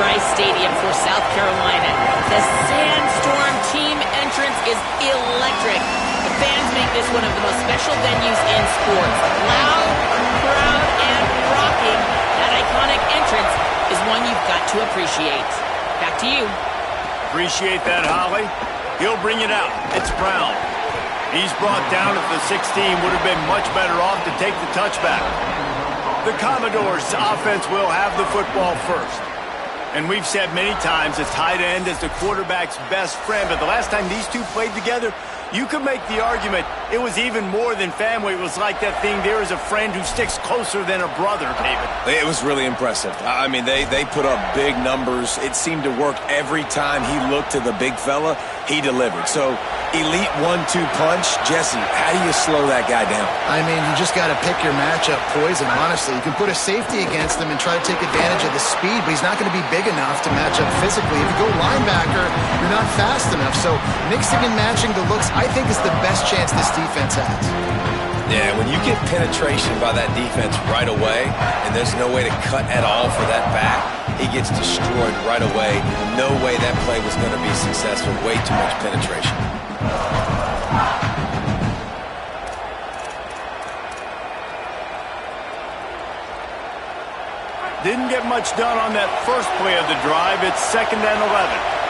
Rice Stadium for South Carolina. The Sandstorm team entrance is electric. The fans make this one of the most special venues in sports. Loud, proud, and rocking. That iconic entrance is one you've got to appreciate. Back to you. Appreciate that, Holly. He'll bring it out. It's Brown. He's brought down at the 16. Would have been much better off to take the touchback. The Commodores' offense will have the football first. And we've said many times a tight end is the quarterback's best friend. But the last time these two played together, you could make the argument it was even more than family. It was like that thing, there is a friend who sticks closer than a brother, David. It was really impressive. I mean, they put up big numbers. It seemed to work every time he looked to the big fella. He delivered. So, elite 1-2 punch. Jesse, how do you slow that guy down? I mean, you just got to pick your matchup poison, honestly. You can put a safety against him and try to take advantage of the speed, but he's not going to be big enough to match up physically. If you go linebacker, you're not fast enough. So, mixing and matching the looks, I think, is the best chance this defense has. Yeah, when you get penetration by that defense right away, and there's no way to cut at all for that back, he gets destroyed right away. No way that play was going to be successful. Way too much penetration. Didn't get much done on that first play of the drive. It's 2nd and 11.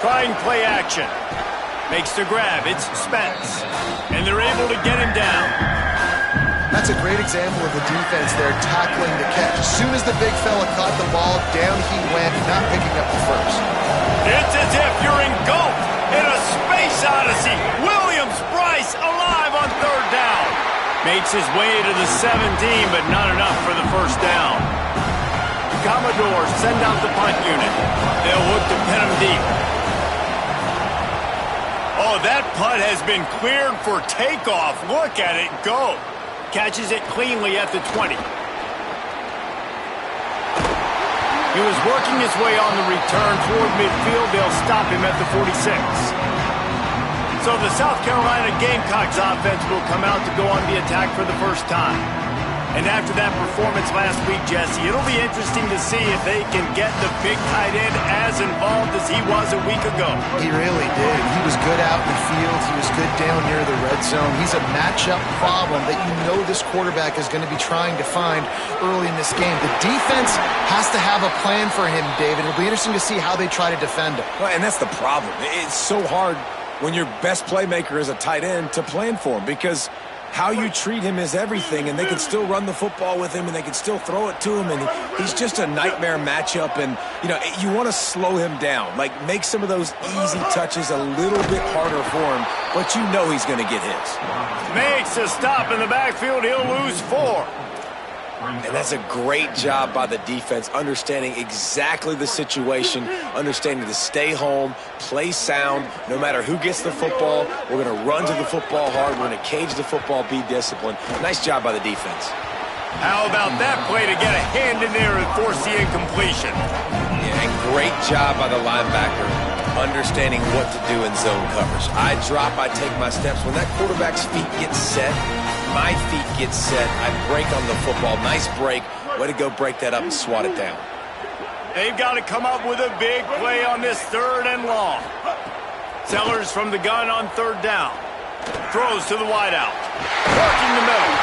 Trying play action. Makes the grab. It's Spence. And they're able to get him down. That's a great example of the defense there tackling the catch. As soon as the big fella caught the ball, down he went, not picking up the first. It's as if you're engulfed in a space odyssey. Williams-Brice alive on 3rd down. Makes his way to the 17, but not enough for the first down. Commodores send out the punt unit. They'll look to pin him deep. Oh, that punt has been cleared for takeoff. Look at it go. Catches it cleanly at the 20. He was working his way on the return toward midfield. They'll stop him at the 46. So the South Carolina Gamecocks offense will come out to go on the attack for the first time. And after that performance last week, Jesse, it'll be interesting to see if they can get the big tight end as involved as he was a week ago. He really did. He was good out in the field. He was good down near the red zone. He's a matchup problem that you know this quarterback is going to be trying to find early in this game. The defense has to have a plan for him, David. It'll be interesting to see how they try to defend him. Well, and that's the problem. It's so hard when your best playmaker is a tight end to plan for him, because how you treat him is everything, and they can still run the football with him, and they can still throw it to him, and he's just a nightmare matchup. And, you know, you want to slow him down, like make some of those easy touches a little bit harder for him, but you know he's going to get his. Makes a stop in the backfield. He'll lose 4. And that's a great job by the defense, understanding exactly the situation, understanding to stay home, play sound. No matter who gets the football, we're going to run to the football hard. We're going to cage the football, be disciplined. Nice job by the defense. How about that play to get a hand in there and force the incompletion? Yeah, and great job by the linebacker, understanding what to do in zone coverage. I drop, I take my steps. When that quarterback's feet get set, my feet get set, I break on the football. Nice break. Way to go break that up and swat it down. They've got to come up with a big play on this 3rd and long. Sellers from the gun on 3rd down. Throws to the wideout. Working the middle.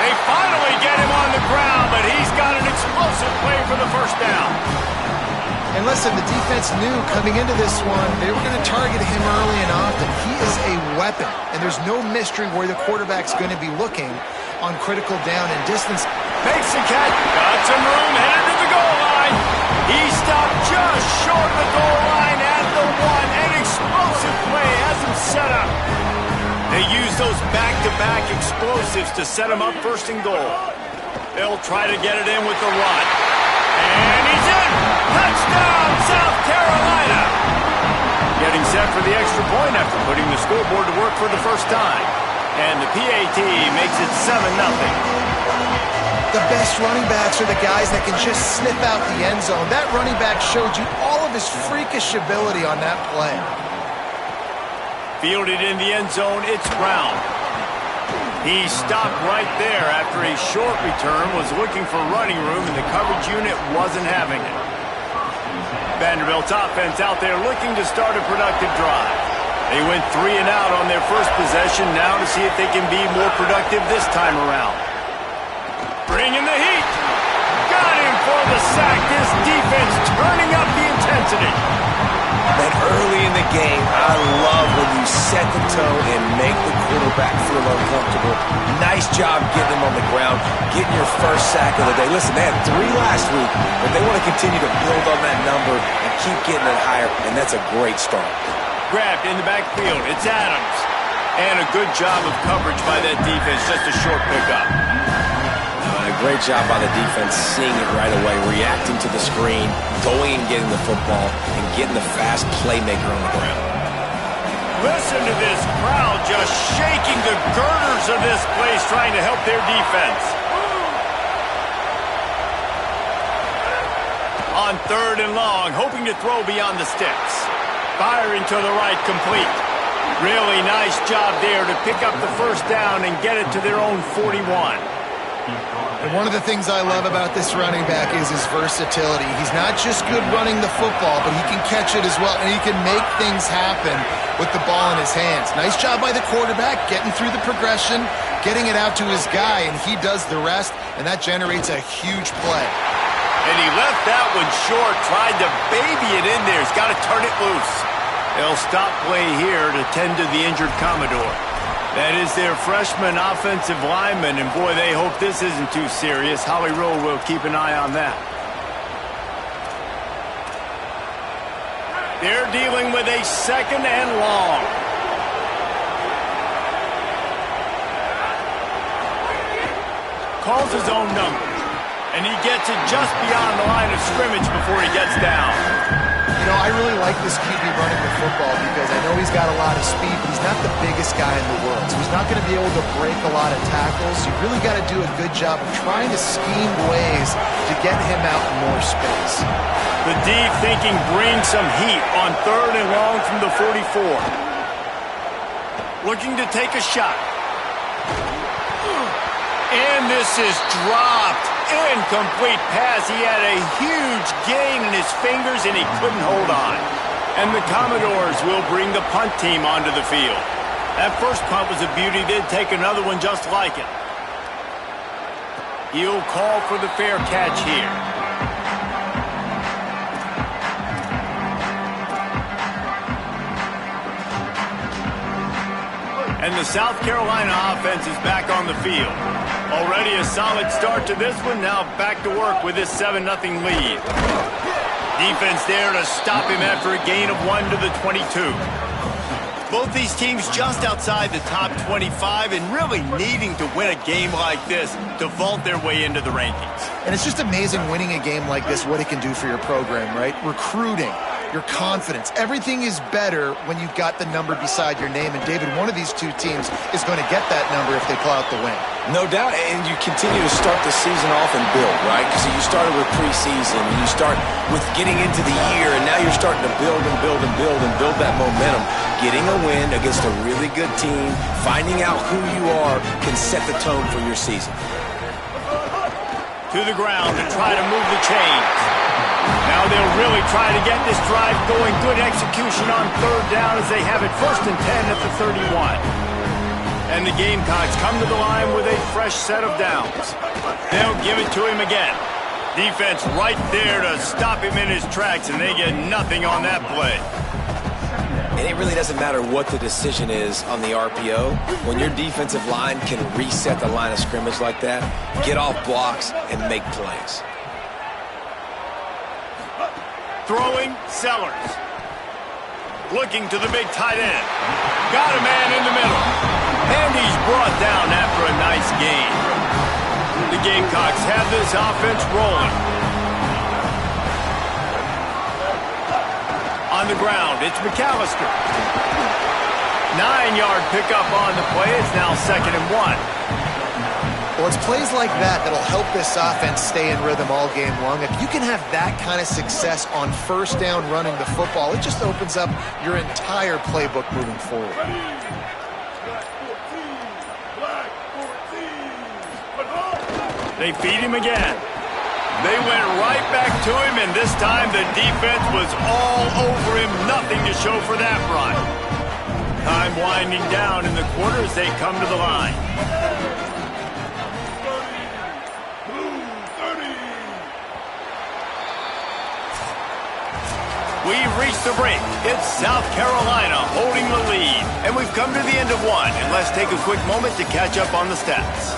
They finally get him on the ground, but he's got an explosive play for the first down. And listen, the defense knew coming into this one, they were going to target him early and often. He is a weapon, and there's no mystery where the quarterback's going to be looking on critical down and distance. Makes the catch. Got some room, headed to the goal line. He stopped just short of the goal line at the 1. An explosive play has him set up. They use those back-to-back explosives to set him up 1st and goal. They'll try to get it in with the run. And he's in! Touchdown, South Carolina! Getting set for the extra point after putting the scoreboard to work for the first time. And the PAT makes it 7-0. The best running backs are the guys that can just snip out the end zone. That running back showed you all of his freakish ability on that play. Fielded in the end zone, it's Brown. He stopped right there after a short return, was looking for running room, and the coverage unit wasn't having it. Vanderbilt's offense out there looking to start a productive drive. They went 3 and out on their first possession, now to see if they can be more productive this time around. Bringing the heat. Got him for the sack. This defense turning up the intensity. That early in the game, I love when you set the tone and make the quarterback feel uncomfortable. Nice job getting him on the ground, getting your first sack of the day. Listen, they had 3 last week, but they want to continue to build on that number and keep getting it higher, and that's a great start. Grabbed in the backfield. It's Adams. And a good job of coverage by that defense. Just a short pickup. A great job by the defense, seeing it right away, reacting to the screen, going and getting the football, and getting the fast playmaker on the ground. Listen to this crowd just shaking the girders of this place, trying to help their defense. On 3rd and long, hoping to throw beyond the sticks. Firing to the right, complete. Really nice job there to pick up the first down and get it to their own 41. And one of the things I love about this running back is his versatility. He's not just good running the football, but he can catch it as well, and he can make things happen with the ball in his hands. Nice job by the quarterback, getting through the progression, getting it out to his guy, and he does the rest, and that generates a huge play. And he left that one short, tried to baby it in there. He's got to turn it loose. They'll stop play here to tend to the injured Commodore. That is their freshman offensive lineman, and boy, they hope this isn't too serious. Howie Rowe will keep an eye on that. They're dealing with a 2nd and long. Calls his own number, and he gets it just beyond the line of scrimmage before he gets down. You know, I really like this QB running the football because I know he's got a lot of speed, but he's not the biggest guy in the world. So he's not going to be able to break a lot of tackles. You really got to do a good job of trying to scheme ways to get him out in more space. The deep thinking brings some heat on 3rd and long from the 44. Looking to take a shot. And this is dropped. Incomplete pass. He had a huge gain in his fingers, and he couldn't hold on. And the Commodores will bring the punt team onto the field. That first punt was a beauty. They'd take another one just like it. He'll call for the fair catch here. And the South Carolina offense is back on the field. Already a solid start to this one. Now back to work with this 7-0 lead. Defense there to stop him after a gain of 1 to the 22. Both these teams just outside the top 25 and really needing to win a game like this to vault their way into the rankings. And it's just amazing winning a game like this, what it can do for your program, right? Recruiting, your confidence, everything is better when you've got the number beside your name. And David, one of these two teams is going to get that number if they pull out the win. No doubt, and you continue to start the season off and build, right? Because you started with preseason, and you start with getting into the year, and now you're starting to build and build and build and build that momentum. Getting a win against a really good team, finding out who you are, can set the tone for your season. To the ground to try to move the chains. Now they'll really try to get this drive going. Good execution on 3rd down as they have it 1st and 10 at the 31. And the Gamecocks come to the line with a fresh set of downs. They'll give it to him again. Defense right there to stop him in his tracks, and they get nothing on that play. And it really doesn't matter what the decision is on the RPO. When your defensive line can reset the line of scrimmage like that, get off blocks, and make plays. Throwing, Sellers. Looking to the big tight end. Got a man in the middle. And he's brought down after a nice gain. The Gamecocks have this offense rolling. On the ground, it's McAllister. 9-yard pickup on the play. It's now 2nd and 1. Well, it's plays like that that'll help this offense stay in rhythm all game long. If you can have that kind of success on 1st down running the football, it just opens up your entire playbook moving forward. They feed him again. They went right back to him, and this time the defense was all over him. Nothing to show for that run. Time winding down in the quarter as they come to the line. We've reached the break. It's South Carolina holding the lead. And we've come to the end of one. And let's take a quick moment to catch up on the stats.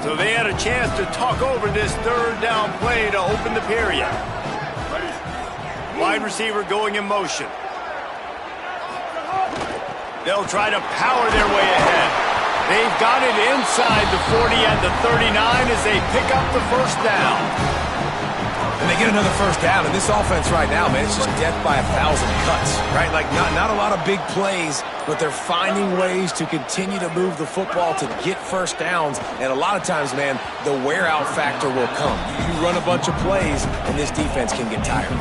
So they had a chance to talk over this third down play to open the period. Wide receiver going in motion. They'll try to power their way ahead. They've got it inside the 40 and the 39 as they pick up the first down. And they get another first down. And this offense right now, man, it's just death by 1,000 cuts, right? Like not a lot of big plays, but they're finding ways to continue to move the football to get first downs. And a lot of times, man, the wear-out factor will come. You run a bunch of plays, and this defense can get tired.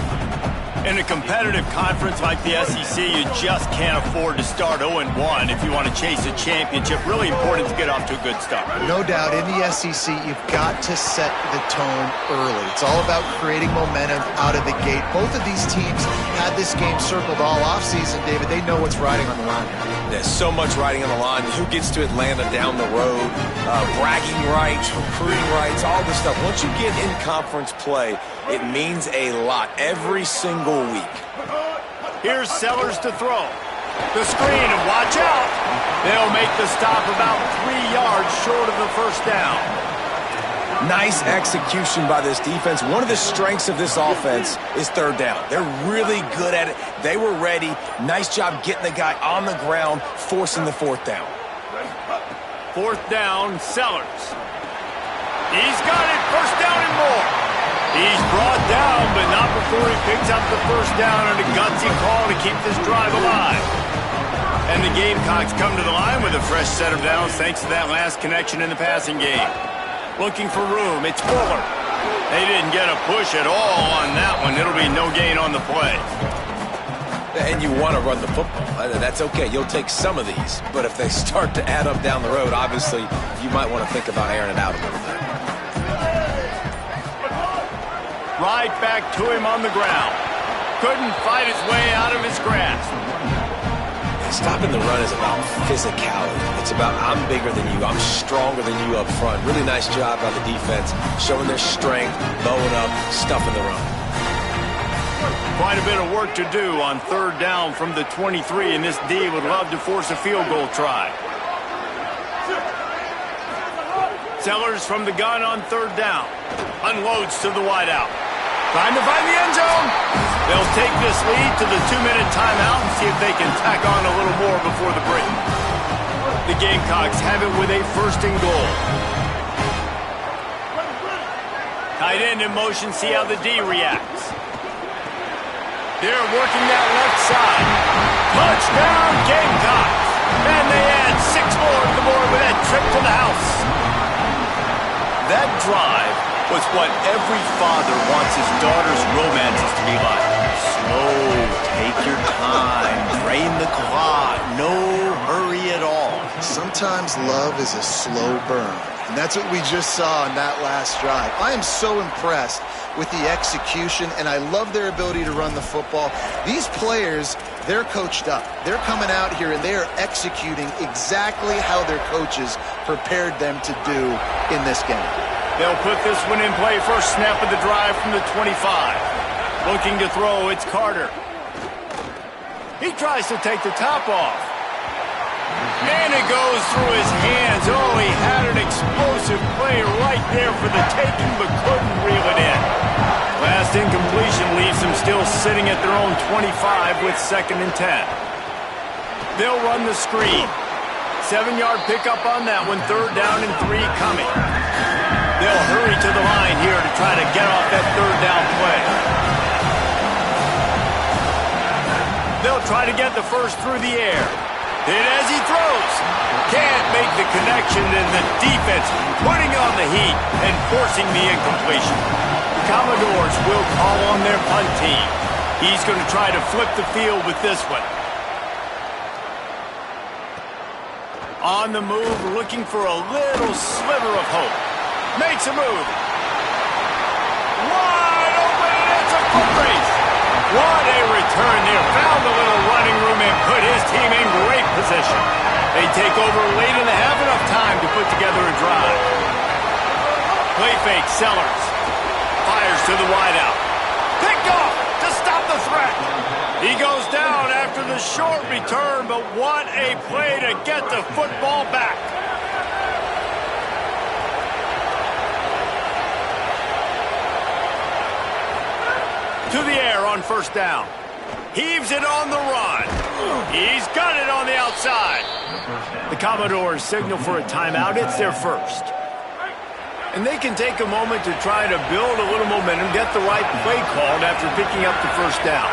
In a competitive conference like the SEC, you just can't afford to start 0-1 if you want to chase a championship. Really important to get off to a good start. No doubt, in the SEC, you've got to set the tone early. It's all about creating momentum out of the gate. Both of these teams had this game circled all offseason, David. They know what's riding on the line here. There's so much riding on the line. Who gets to Atlanta down the road? Bragging rights, recruiting rights, all this stuff. Once you get in conference play, it means a lot every single week. Here's Sellers to throw. The screen, and watch out. They'll make the stop about 3 yards short of the first down. Nice execution by this defense. One of the strengths of this offense is third down. They're really good at it. They were ready. Nice job getting the guy on the ground, forcing the fourth down. Fourth down, Sellers. He's got it. First down and more. He's brought down, but not before he picks up the first down on a gutsy call to keep this drive alive. And the Gamecocks come to the line with a fresh set of downs thanks to that last connection in the passing game. Looking for room, it's Fuller. They didn't get a push at all on that one. It'll be no gain on the play. And you want to run the football. That's okay. You'll take some of these. But if they start to add up down the road, obviously, you might want to think about airing it out a little bit. Right back to him on the ground. Couldn't fight his way out of his grasp. Stopping the run is about physicality. It's about I'm bigger than you. I'm stronger than you up front. Really nice job by the defense, showing their strength, bowing up, stuffing the run. Quite a bit of work to do on third down from the 23, and this D would love to force a field goal try. Sellers from the gun on third down. Unloads to the wideout. Trying to find the end zone. They'll take this lead to the 2-minute timeout and see if they can tack on a little more before the break. The Gamecocks have it with a first and goal. Tight end in motion, see how the D reacts. They're working that left side. Touchdown, Gamecocks! And they add 6 more to the board with that trip to the house. That drive was what every father wants his daughter's romances to be like. Slow, take your time, drain the clock, no hurry at all. Sometimes love is a slow burn, and that's what we just saw on that last drive. I am so impressed with the execution, and I love their ability to run the football. These players, they're coached up. They're coming out here, and they are executing exactly how their coaches prepared them to do in this game. They'll put this one in play. First snap of the drive from the 25. Looking to throw, it's Carter. He tries to take the top off. And it goes through his hands. Oh, he had an explosive play right there for the taking, but couldn't reel it in. Last incompletion leaves them still sitting at their own 25 with 2nd and 10. They'll run the screen. 7-yard pickup on that one. 3rd down and 3 coming. They'll hurry to the line here to try to get off that 3rd down play. They'll try to get the first through the air. Hit as he throws. Can't make the connection, and the defense putting on the heat and forcing the incompletion. The Commodores will call on their punt team. He's going to try to flip the field with this one. On the move, looking for a little sliver of hope. Makes a move. Wide open, it's a foot race. What a return there. Found a little running room and put his team in great position. They take over late in the half, enough time to put together a drive. Play fake, Sellers. Fires to the wideout. Picked off to stop the threat. He goes down after the short return, but what a play to get the football back. To the air on first down. Heaves it on the run. He's got it on the outside. The Commodores signal for a timeout. It's their first. And they can take a moment to try to build a little momentum, get the right play called after picking up the first down.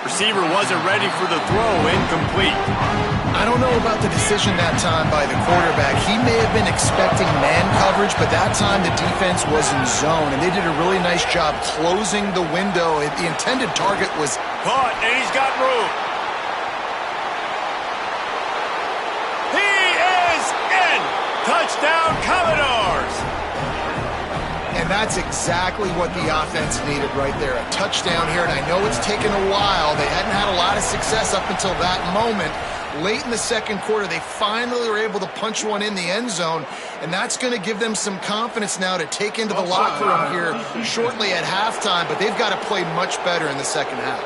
Receiver wasn't ready for the throw, incomplete. I don't know about the decision that time by the quarterback. He may have been expecting man coverage, but that time the defense was in zone, and they did a really nice job closing the window. The intended target was caught, and he's got room. He is in! Touchdown, Commodores! And that's exactly what the offense needed right there. A touchdown here, and I know it's taken a while. They hadn't had a lot of success up until that moment. Late in the second quarter, they finally were able to punch one in the end zone, and that's going to give them some confidence now to take into the locker room here shortly at halftime, but they've got to play much better in the second half.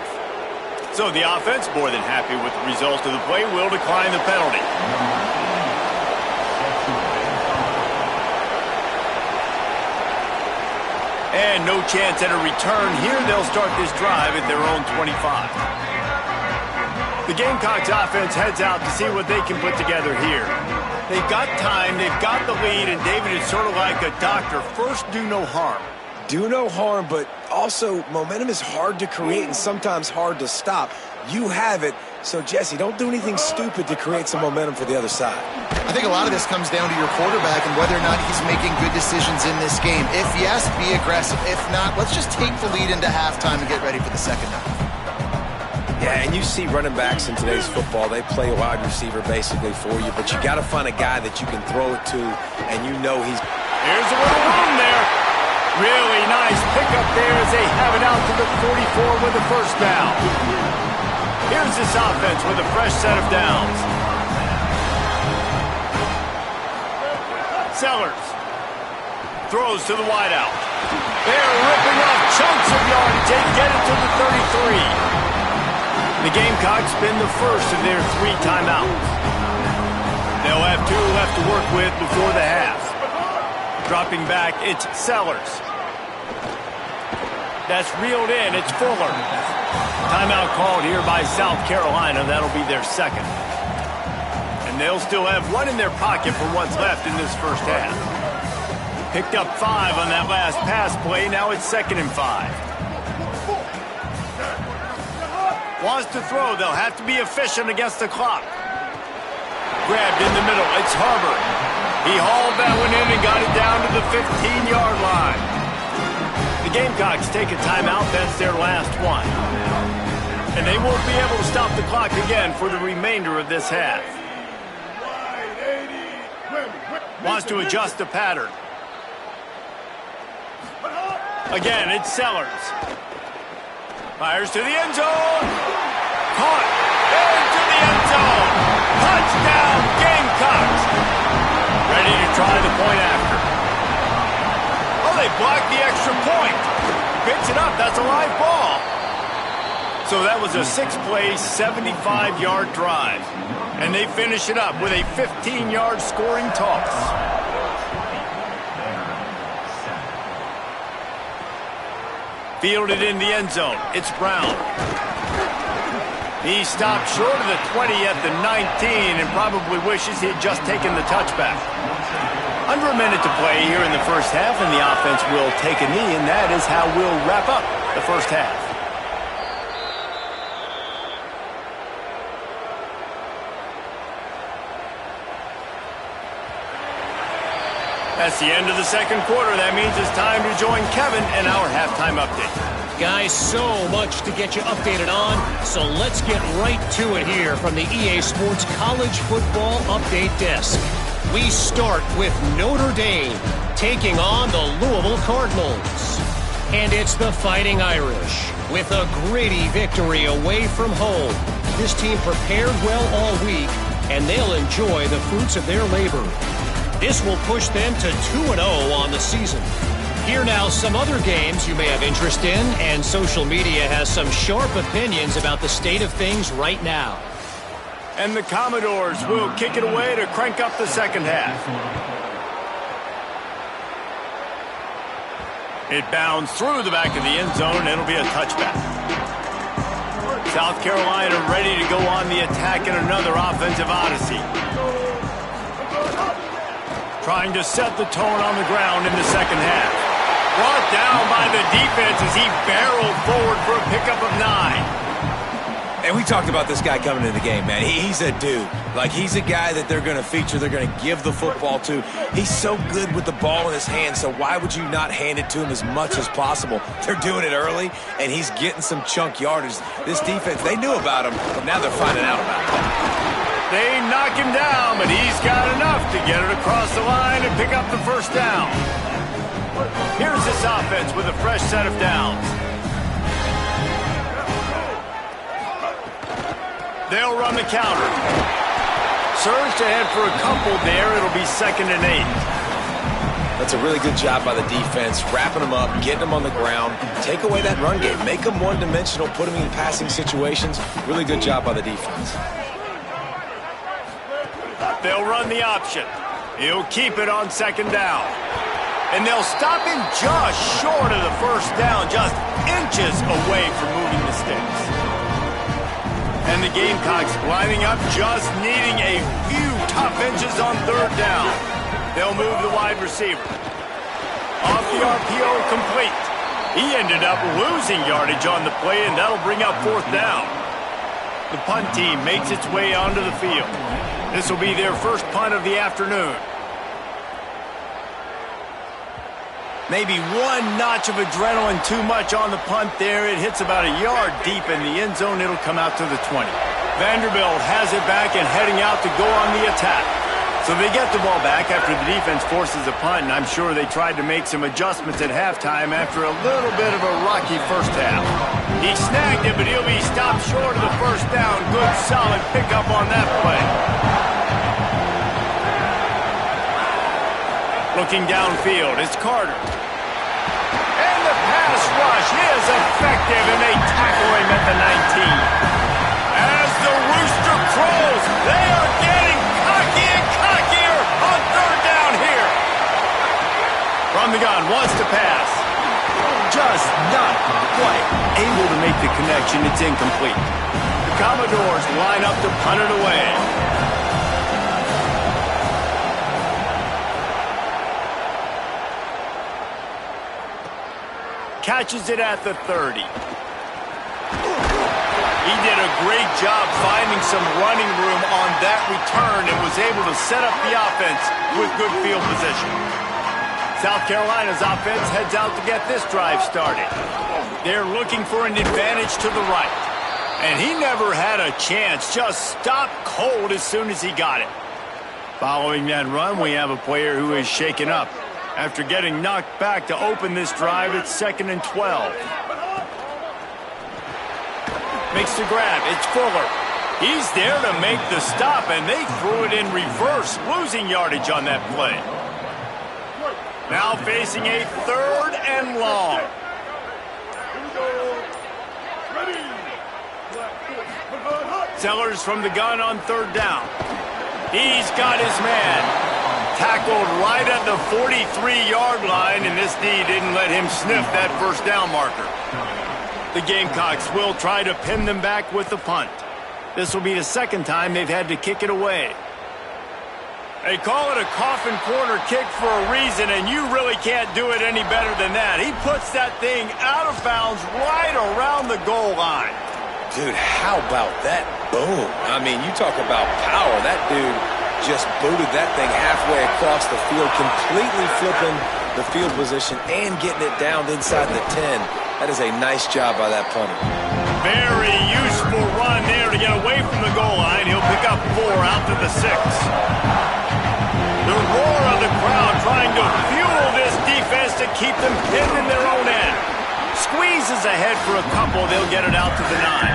So the offense, more than happy with the result of the play, will decline the penalty. And no chance at a return here. They'll start this drive at their own 25. The Gamecocks offense heads out to see what they can put together here. They've got time, they've got the lead, and David is sort of like a doctor. First, do no harm. Do no harm, but also momentum is hard to create and sometimes hard to stop. You have it, so Jesse, don't do anything stupid to create some momentum for the other side. I think a lot of this comes down to your quarterback and whether or not he's making good decisions in this game. If yes, be aggressive. If not, let's just take the lead into halftime and get ready for the second half. Yeah, and you see running backs in today's football, they play a wide receiver basically for you, but you got to find a guy that you can throw it to, and you know he's... Here's a little room there. Really nice pickup there as they have it out to the 44 with the first down. Here's this offense with a fresh set of downs. Sellers throws to the wideout. They're ripping off chunks of yardage. They get it to the 33. The Gamecocks spend the first of their 3 timeouts. They'll have 2 left to work with before the half. Dropping back, it's Sellers. That's reeled in, it's Fuller. Timeout called here by South Carolina. That'll be their second. And they'll still have 1 in their pocket for what's left in this first half. Picked up 5 on that last pass play. Now it's 2nd and 5. Wants to throw. They'll have to be efficient against the clock. Grabbed in the middle. It's Harbor. He hauled that one in and got it down to the 15-yard line. The Gamecocks take a timeout. That's their last one. And they won't be able to stop the clock again for the remainder of this half. Wants to adjust the pattern. Again, it's Sellers. Fires to the end zone. Caught. Into the end zone. Touchdown, Gamecocks. Ready to try the point after. Oh, they blocked the extra point. Picks it up. That's a live ball. So that was a 6-play, 75-yard drive. And they finish it up with a 15-yard scoring toss. Fielded in the end zone. It's Brown. He stopped short of the 20 at the 19 and probably wishes he had just taken the touchback. Under a minute to play here in the first half, and the offense will take a knee, and that is how we'll wrap up the first half. That's the end of the second quarter. That means it's time to join Kevin in our halftime update. Guys, so much to get you updated on, so let's get right to it here from the EA Sports College Football Update Desk. We start with Notre Dame taking on the Louisville Cardinals. And it's the Fighting Irish with a gritty victory away from home. This team prepared well all week, and they'll enjoy the fruits of their labor. This will push them to 2-0 on the season. Here now, some other games you may have interest in, and social media has some sharp opinions about the state of things right now. And the Commodores will kick it away to crank up the second half. It bounds through the back of the end zone. It'll be a touchback. South Carolina ready to go on the attack in another offensive odyssey. Trying to set the tone on the ground in the second half. Brought down by the defense as he barreled forward for a pickup of 9. And we talked about this guy coming into the game, man. He's a dude. Like, he's a guy that they're going to feature, they're going to give the football to. He's so good with the ball in his hand, so why would you not hand it to him as much as possible? They're doing it early, and he's getting some chunk yardage. This defense, they knew about him, but now they're finding out about him. They knock him down, but he's got enough to get it across the line and pick up the first down. Here's this offense with a fresh set of downs. They'll run the counter. Surged ahead for a couple there. It'll be 2nd and 8. That's a really good job by the defense, wrapping them up, getting them on the ground. Take away that run game. Make them one-dimensional, put them in passing situations. Really good job by the defense. They'll run the option. He'll keep it on 2nd down. And they'll stop him just short of the first down, just inches away from moving the sticks. And the Gamecocks lining up, just needing a few tough inches on 3rd down. They'll move the wide receiver. Off the RPO, complete. He ended up losing yardage on the play, and that'll bring up 4th down. The punt team makes its way onto the field. This will be their first punt of the afternoon. Maybe one notch of adrenaline too much on the punt there. It hits about a yard deep in the end zone. It'll come out to the 20. Vanderbilt has it back and heading out to go on the attack. So they get the ball back after the defense forces a punt, and I'm sure they tried to make some adjustments at halftime after a little bit of a rocky first half. He snagged it, but he'll be stopped short of the first down. Good, solid pickup on that play. Looking downfield, it's Carter. And the pass rush is effective, and they tackle him at the 19. As the rooster crows, they are getting cocky and cockier on 3rd down here. From the gun, wants to pass. Just not quite able to make the connection. It's incomplete. The Commodores line up to punt it away. Catches it at the 30. He did a great job finding some running room on that return and was able to set up the offense with good field position. South Carolina's offense heads out to get this drive started. They're looking for an advantage to the right. And he never had a chance, just stopped cold as soon as he got it. Following that run, we have a player who is shaken up. After getting knocked back to open this drive, it's 2nd and 12. Makes the grab. It's Fuller. He's there to make the stop, and they threw it in reverse, losing yardage on that play. Now facing a 3rd and long. Sellers from the gun on 3rd down. He's got his man. Tackled right at the 43-yard line, and this D didn't let him sniff that first down marker. The Gamecocks will try to pin them back with the punt. This will be the 2nd time they've had to kick it away. They call it a coffin corner kick for a reason, and you really can't do it any better than that. He puts that thing out of bounds right around the goal line. Dude, how about that boom? I mean, you talk about power. That dude just booted that thing halfway across the field, completely flipping the field position and getting it down inside the 10. That is a nice job by that punter. Very useful run there to get away from the goal line. He'll pick up 4 out to the 6. The roar of the crowd trying to fuel this defense to keep them pinned in their own end. Squeezes ahead for a couple. They'll get it out to the 9.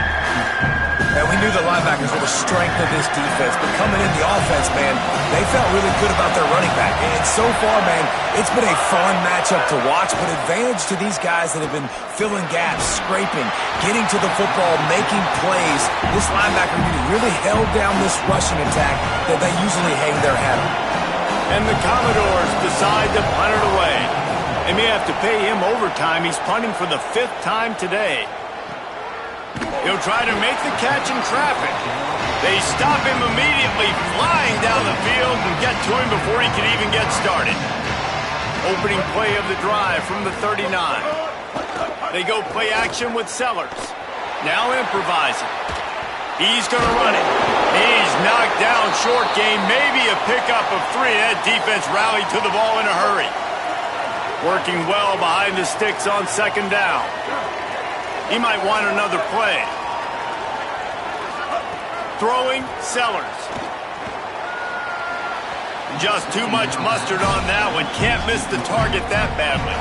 And we knew the linebackers were the strength of this defense, but coming in the offense, man, they felt really good about their running back. And so far, man, it's been a fun matchup to watch, but advantage to these guys that have been filling gaps, scraping, getting to the football, making plays. This linebacker unit really held down this rushing attack that they usually hang their hat on. And the Commodores decide to punt it away. They may have to pay him overtime. He's punting for the 5th time today. He'll try to make the catch in traffic. They stop him immediately, flying down the field and get to him before he can even get started. Opening play of the drive from the 39. They go play action with Sellers. Now improvising. He's going to run it. He's knocked down short game, maybe a pickup of 3. That defense rallied to the ball in a hurry. Working well behind the sticks on 2nd down. He might want another play. Throwing, Sellers. Just too much mustard on that one. Can't miss the target that badly.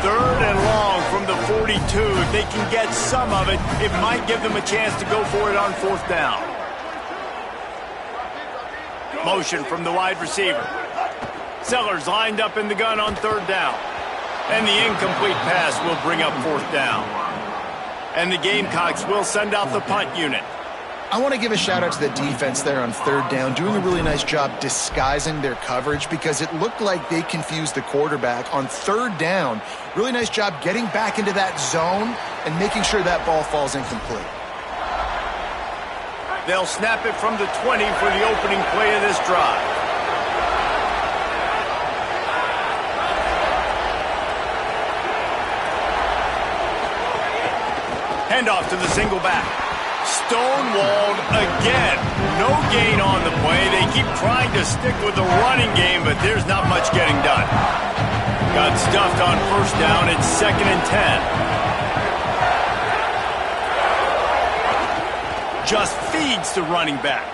3rd and long from the 42. If they can get some of it, it might give them a chance to go for it on 4th down. Motion from the wide receiver. Sellers lined up in the gun on 3rd down. And the incomplete pass will bring up 4th down. And the Gamecocks will send out the punt unit. I want to give a shout out to the defense there on 3rd down, doing a really nice job disguising their coverage because it looked like they confused the quarterback on 3rd down. Really nice job getting back into that zone and making sure that ball falls incomplete. They'll snap it from the 20 for the opening play of this drive. Handoff to the single back. Stonewalled again. No gain on the play. They keep trying to stick with the running game, but there's not much getting done. Got stuffed on 1st down. It's 2nd and 10. Just feeds the running back.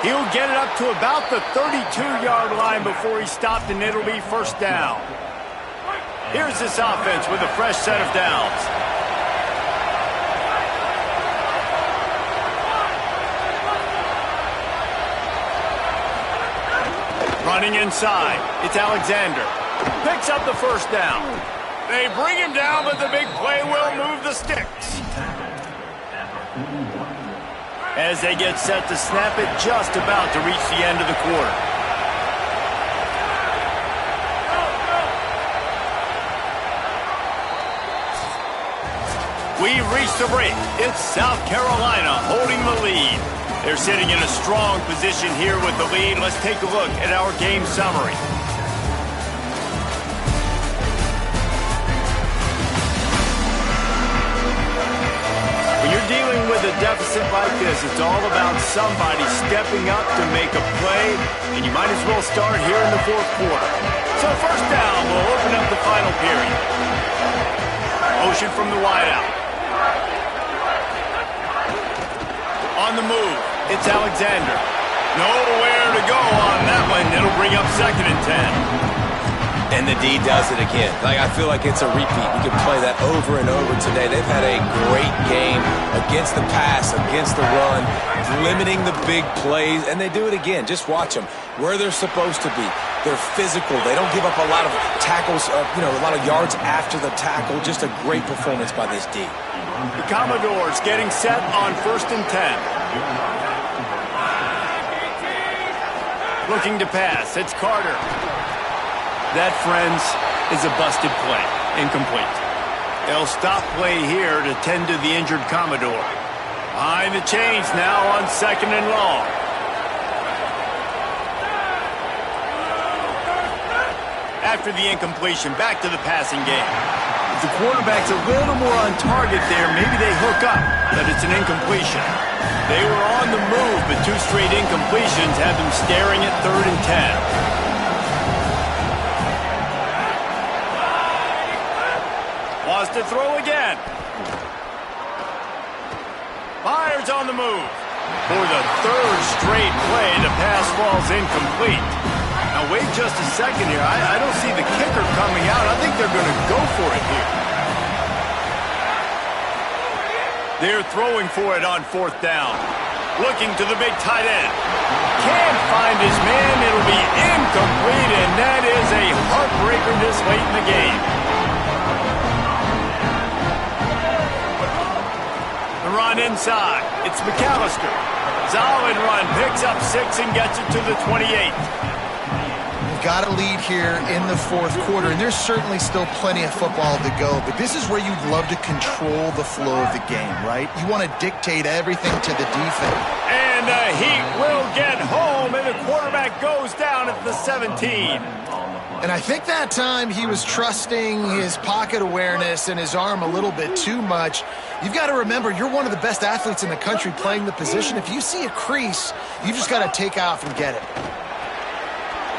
He'll get it up to about the 32-yard line before he's stopped, and it'll be 1st down. Here's this offense with a fresh set of downs. Running inside. It's Alexander. Picks up the 1st down. They bring him down, but the big play will move the sticks. As they get set to snap it, just about to reach the end of the quarter. We've reached the break. It's South Carolina holding the lead. They're sitting in a strong position here with the lead. Let's take a look at our game summary. When you're dealing with a deficit like this, it's all about somebody stepping up to make a play, and you might as well start here in the 4th quarter. So 1st down will open up the final period. Motion from the wideout. On the move, it's Alexander. Nowhere to go on that one. It'll bring up 2nd and 10. And the D does it again. I feel like it's a repeat. We could play that over and over today. They've had a great game against the pass, against the run, limiting the big plays, and they do it again. Just watch them where they're supposed to be. They're physical. They don't give up a lot of tackles, a lot of yards after the tackle. Just a great performance by this D. The Commodores getting set on 1st and 10. Looking to pass. It's Carter. That, friends, is a busted play. Incomplete. They'll stop play here to tend to the injured Commodore. Behind the chains now on 2nd and long. After the incompletion, back to the passing game. If the quarterback's a little more on target there, maybe they hook up, but it's an incompletion. They were on the move, but 2 straight incompletions have them staring at 3rd and 10. Wants to throw again. Fires on the move. For the 3rd straight play, the pass falls incomplete. Now wait just a second here. I don't see the kicker coming out. I think they're going to go for it here. They're throwing for it on 4th down. Looking to the big tight end. Can't find his man. It'll be incomplete, and that is a heartbreaker this late in the game. The run inside. It's McAllister. Solid run. Picks up 6 and gets it to the 28. Got a lead here in the 4th quarter, and there's certainly still plenty of football to go, but this is where you'd love to control the flow of the game, right? You want to dictate everything to the defense. And the Heat will get home, and the quarterback goes down at the 17. And I think that time he was trusting his pocket awareness and his arm a little bit too much. You've got to remember, you're one of the best athletes in the country playing the position. If you see a crease, you just got to take off and get it.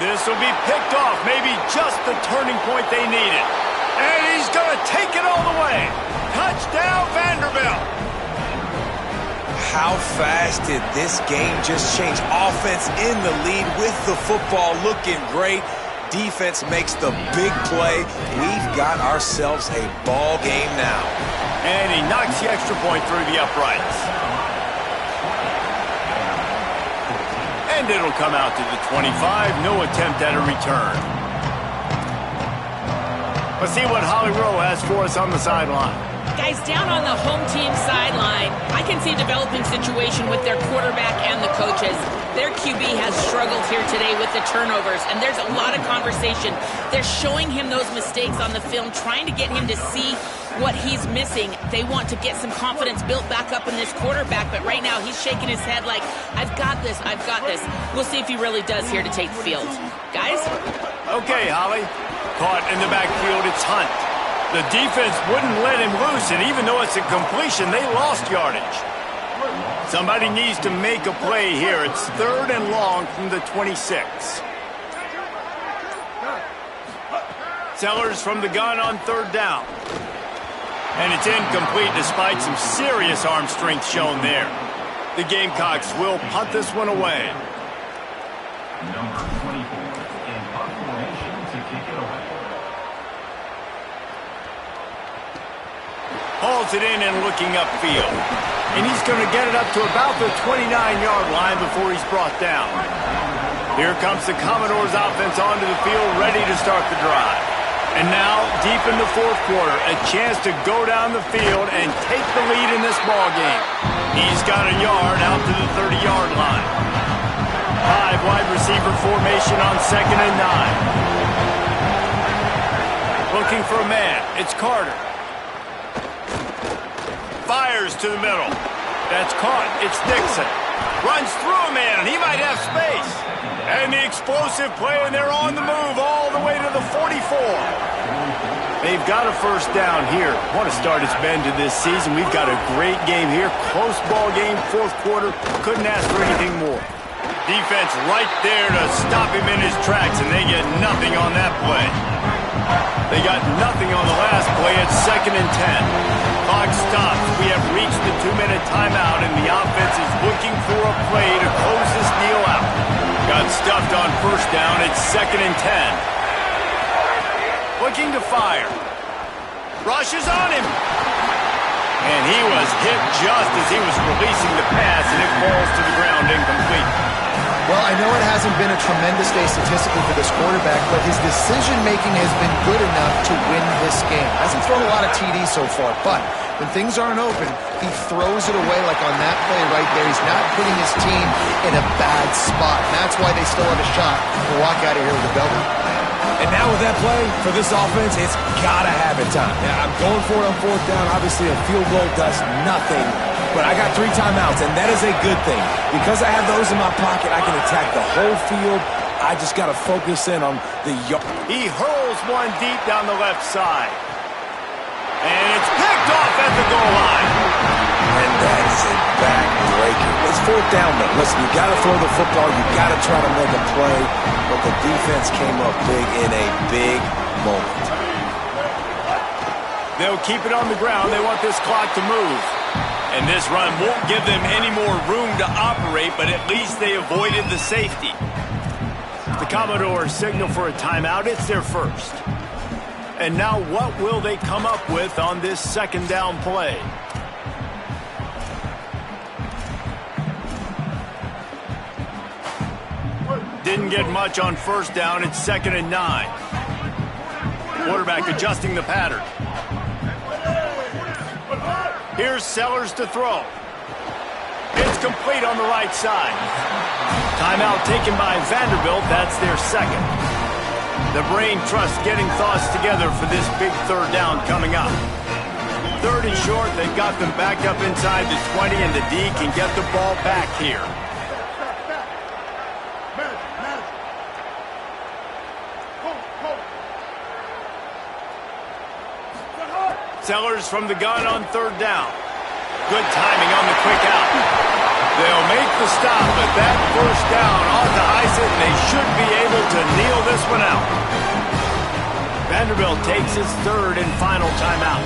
This will be picked off, maybe just the turning point they needed. And he's going to take it all the way. Touchdown, Vanderbilt. How fast did this game just change? Offense in the lead with the football looking great. Defense makes the big play. We've got ourselves a ball game now. And he knocks the extra point through the uprights. And it'll come out to the 25. No attempt at a return. Let's see what Holly Rowe has for us on the sideline. Guys, down on the home team sideline, I can see a developing situation with their quarterback and the coaches. Their QB has struggled here today with the turnovers, and there's a lot of conversation. They're showing him those mistakes on the film, trying to get him to see what he's missing. They want to get some confidence built back up in this quarterback, but right now he's shaking his head like, I've got this, I've got this. We'll see if he really does here to take the field. Guys? Okay, Holly. Caught in the backfield, it's Hunt. The defense wouldn't let him loose, and even though it's a completion, they lost yardage. Somebody needs to make a play here. It's 3rd and long from the 26. Sellers from the gun on 3rd down. And it's incomplete despite some serious arm strength shown there. The Gamecocks will punt this one away. Number 24 in punt formation to kick it away. Hauls it in and looking upfield. And he's going to get it up to about the 29-yard line before he's brought down. Here comes the Commodores offense onto the field, ready to start the drive. And now, deep in the 4th quarter, a chance to go down the field and take the lead in this ball game. He's got a yard out to the 30-yard line. 5 wide receiver formation on 2nd and 9. Looking for a man. It's Carter. Fires to the middle. That's caught. It's Dixon. Runs through a man, and he might have space. And the explosive play, and they're on the move all the way to the 44. They've got a first down here. What a start it's been to this season. We've got a great game here. Close ball game, 4th quarter. Couldn't ask for anything more. Defense right there to stop him in his tracks, and they get nothing on that play. They got nothing on the last play. It's 2nd and 10. Clock stops. We have reached the 2-minute timeout, and the offense is looking for a play to close this deal out. Got stuffed on first down. It's 2nd and 10. Looking to fire. Rushes on him. And he was hit just as he was releasing the pass, and it falls to the ground incomplete. Well, I know it hasn't been a tremendous day statistically for this quarterback, but his decision-making has been good enough to win this game. Hasn't thrown a lot of TDs so far, but when things aren't open, he throws it away like on that play right there. He's not putting his team in a bad spot, and that's why they still have a shot to walk out of here with a W. And now with that play, for this offense, it's got to have it time. Yeah, I'm going for it on 4th down. Obviously, a field goal does nothing. But I got 3 timeouts, and that is a good thing. Because I have those in my pocket, I can attack the whole field. I just got to focus in on the yard. He hurls one deep down the left side. And it's picked off at the goal line. And that is a backbreaker. break it. It's fourth down, though. Listen, you got to throw the football. You got to try to make a play. But the defense came up big in a big moment. They'll keep it on the ground. They want this clock to move. And this run won't give them any more room to operate, but at least they avoided the safety. The Commodores signal for a timeout. It's their first. And now what will they come up with on this second down play? Didn't get much on first down. It's 2nd and 9. Quarterback adjusting the pattern. Here's Sellers to throw. It's complete on the right side. Timeout taken by Vanderbilt. That's their second. The brain trust getting thoughts together for this big third down coming up. 3rd and short. They've got them backed up inside the 20, and the D can get the ball back here. Sellers from the gun on 3rd down. Good timing on the quick out. They'll make the stop, but that first down ought to ice it, and they should be able to kneel this one out. Vanderbilt takes its 3rd and final timeout.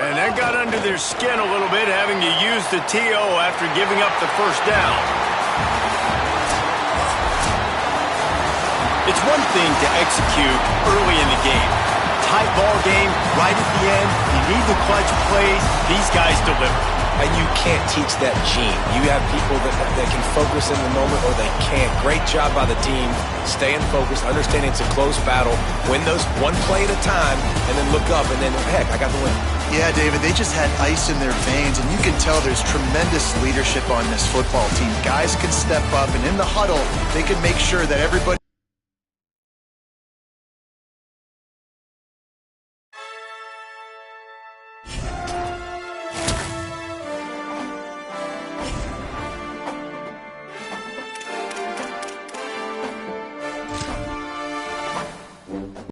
And that got under their skin a little bit, having to use the TO after giving up the first down. It's one thing to execute early in the game. Tight ball game, right at the end. You need the clutch plays. These guys deliver. And you can't teach that gene. You have people that can focus in the moment or they can't. Great job by the team, staying focused, understanding it's a close battle, win those one play at a time, and then look up and then, heck, I got the win. Yeah, David, they just had ice in their veins, and you can tell there's tremendous leadership on this football team. Guys can step up, and in the huddle, they can make sure that everybody